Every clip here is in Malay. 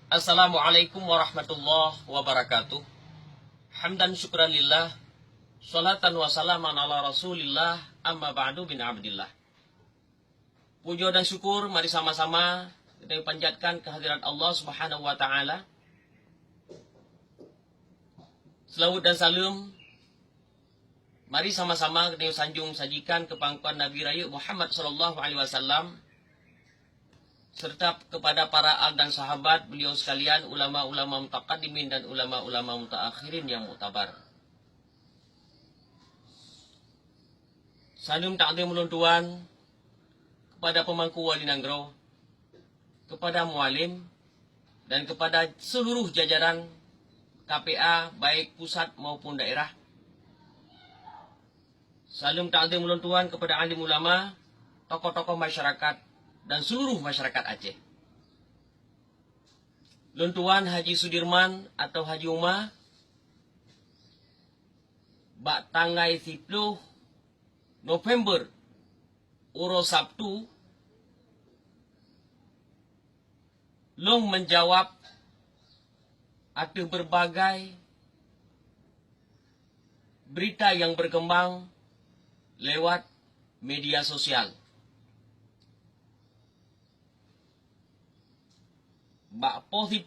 Assalamualaikum warahmatullahi wabarakatuh. Hamdan syukran lillah, salatan wa salaman ala rasulillah, amma ba'du bin abdillah. Puja dan syukur mari sama-sama kita panjatkan kehadirat Allah Subhanahu wa taala. Selawat dan salam mari sama-sama kita sanjung sajikan ke pangkuan Nabi Raya Muhammad sallallahu alaihi wasallam serta kepada para al dan sahabat beliau sekalian, ulama-ulama mutaqaddimin dan ulama-ulama mutaakhirin yang muktabar. Salam takdim ulun tuan kepada pemangku wali Nanggro, kepada mualim dan kepada seluruh jajaran KPA baik pusat maupun daerah. Salam takdim ulun tuan kepada alim ulama, tokoh-tokoh masyarakat dan seluruh masyarakat Aceh. Ulun tuan Haji Sudirman atau Haji Umar, bak tanggai 10 November uro Sabtu, long menjawab ada berbagai berita yang berkembang lewat media sosial. Bak po 10,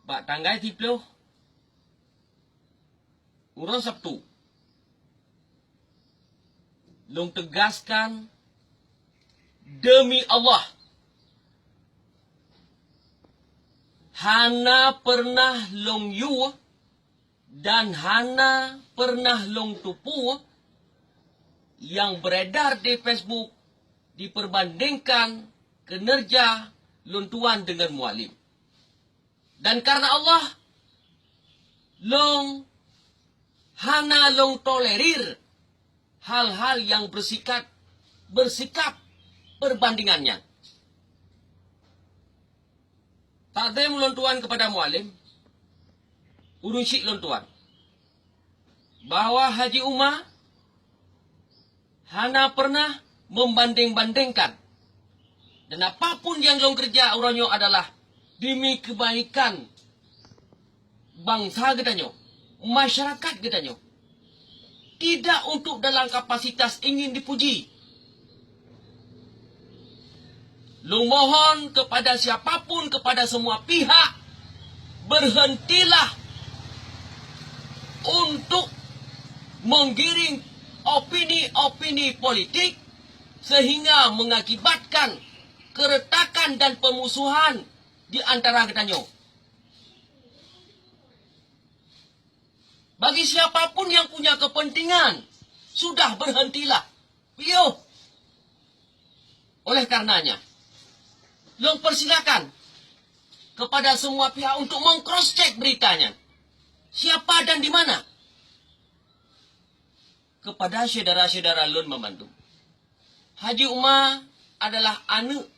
bak tanggai 10 uro Sabtu, long tegaskan demi Allah, hana pernah long yu dan hana pernah long tupu yang beredar di Facebook diperbandingkan kinerja lun tuan dengan mualim. Dan karena Allah, long hana long tolerir hal-hal yang bersikap perbandingannya. Takdim lun tuan kepada mualim, urusyik lun tuan, bahwa Haji Umar hana pernah membanding-bandingkan. Dan apapun yang long kerja orangnya adalah demi kebaikan bangsa getanyo, masyarakat getanyo. Tidak untuk dalam kapasitas ingin dipuji. Long mohon kepada siapapun, kepada semua pihak, berhentilah untuk menggiring opini-opini politik sehingga mengakibatkan keretakan dan pemusuhan di antara ketanyo. Bagi siapapun yang punya kepentingan, sudah berhentilah. Piuh. Oleh karenanya, long persilakan kepada semua pihak untuk meng-cross-check beritanya. Siapa dan di mana? Kepada saudara-saudara lun membantu. Haji Umar adalah anak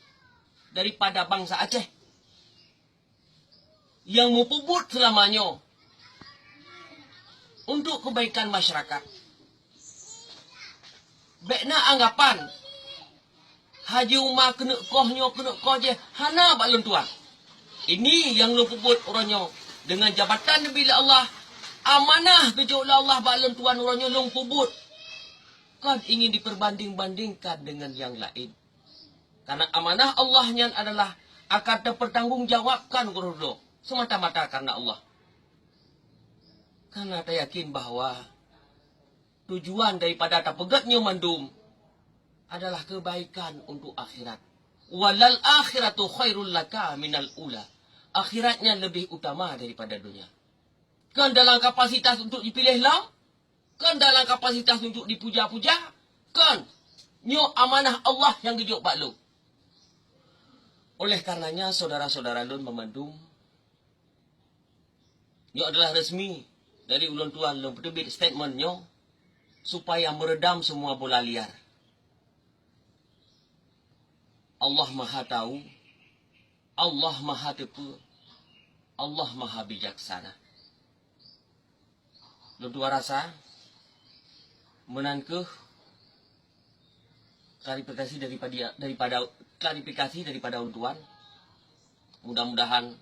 daripada bangsa Aceh yang mempubut selamanya untuk kebaikan masyarakat. Bekna anggapan Haji Umar kena koh je hana bak lun tuan. Ini yang lu pubut orangnya dengan jabatan bila Allah amanah kejola Allah bak lun tuan orangnya lu pubut. Kan ingin diperbanding-bandingkan dengan yang lain. Karena amanah Allahnya adalah akan terpertanggungjawabkan kerudo semata-mata karena Allah. Karena saya yakin bahawa tujuan daripada tapegatnya mandum adalah kebaikan untuk akhirat. Walal akhiratu khairul laka minal ula. Akhiratnya lebih utama daripada dunia. Kan dalam kapasitas untuk dipilih lah, kan dalam kapasitas untuk dipuja-puja, kan nyo amanah Allah yang gejuk bak lu. Oleh karenanya, saudara-saudara lun memandung, nyo adalah resmi dari ulun tuan lun terbit statement nyo supaya meredam semua bola liar. Allah Maha Tahu, Allah Maha Tepu, Allah Maha Bijaksana. Lun tuan rasa menangkeh klarifikasi daripada klarifikasi daripada untuan Mudah-mudahan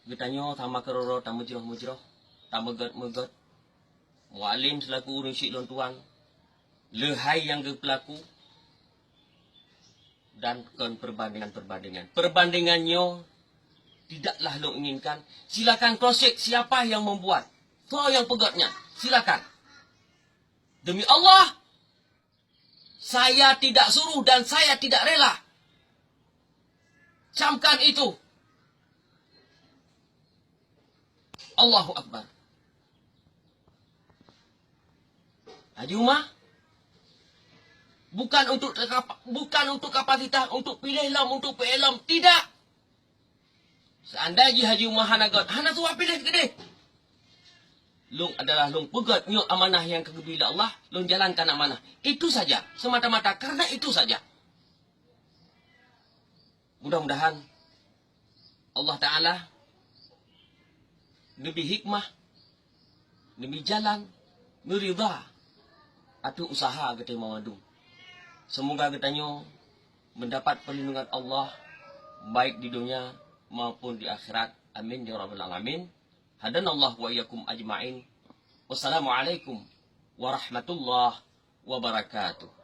Getanyo tama keroro tama mujroh tama megat mualim selaku urang syik lontuan lehai yang ke pelaku dan kon perbandingan. Perbandingannya tidaklah lo inginkan. Silakan cross check siapa yang membuat. So yang pegatnya. Silakan. Demi Allah, saya tidak suruh dan saya tidak rela. Camkan itu. Allahu Akbar. Haji Umar bukan untuk kapasitas, untuk pilih lam, untuk pelom, tidak. Seandainya Haji Umar hana tu pilih gede. Long adalah long pegat nyok amanah yang kegembira Allah, long jalankan amanah. Itu saja, semata-mata karena itu saja. Mudah-mudahan Allah Ta'ala lebih hikmah, lebih jalan, meridha atau usaha kita mawadu. Semoga katanya mendapat perlindungan Allah baik di dunia maupun di akhirat. Amin ya rabbal alamin. Hadanallahu wa iyyakum ajma'in. Wassalamualaikum warahmatullahi wabarakatuh.